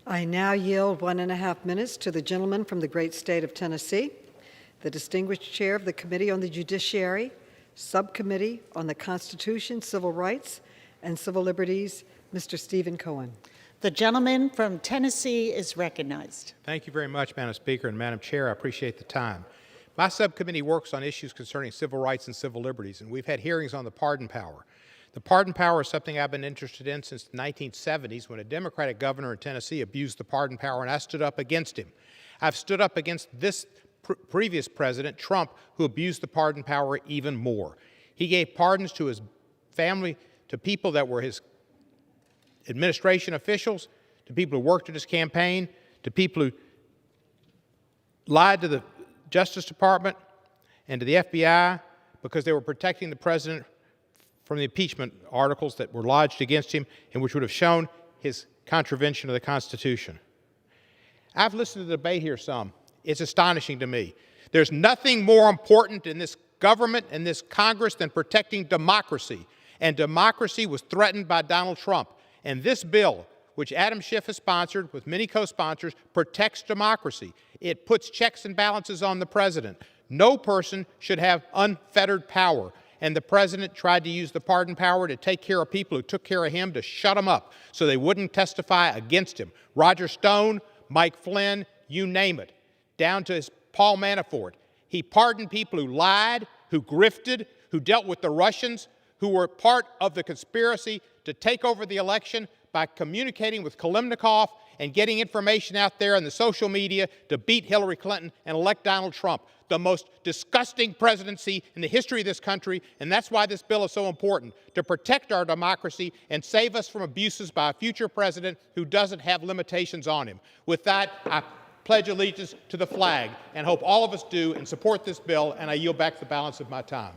I now yield 1.5 minutes to the gentleman from the great state of Tennessee, the distinguished chair of the Committee on the Judiciary, Subcommittee on the Constitution, Civil Rights, and Civil Liberties, Mr. Stephen Cohen. The gentleman from Tennessee is recognized. Thank you very much, Madam Speaker and Madam Chair. I appreciate the time. My subcommittee works on issues concerning civil rights and civil liberties, and we've had hearings on the pardon power. The pardon power is something I've been interested in since the 1970s when a Democratic governor in Tennessee abused the pardon power, and I stood up against him. I've stood up against this previous president, Trump, who abused the pardon power even more. He gave pardons to his family, to people that were his administration officials, to people who worked at his campaign, to people who lied to the Justice Department and to the FBI because they were protecting the president from the impeachment articles that were lodged against him and which would have shown his contravention of the Constitution. I've listened to the debate here some. It's astonishing to me. There's nothing more important in this government and this Congress than protecting democracy. And democracy was threatened by Donald Trump. And this bill, which Adam Schiff has sponsored with many co-sponsors, protects democracy. It puts checks and balances on the president. No person should have unfettered power. And the president tried to use the pardon power to take care of people who took care of him, to shut them up so they wouldn't testify against him. Roger Stone, Mike Flynn, you name it, down to Paul Manafort. He pardoned people who lied, who grifted, who dealt with the Russians, who were part of the conspiracy to take over the election by communicating with Kalimnikov and getting information out there in the social media to beat Hillary Clinton and elect Donald Trump. The most disgusting presidency in the history of this country, and that's why this bill is so important, to protect our democracy and save us from abuses by a future president who doesn't have limitations on him. With that, I pledge allegiance to the flag and hope all of us do and support this bill, and I yield back the balance of my time.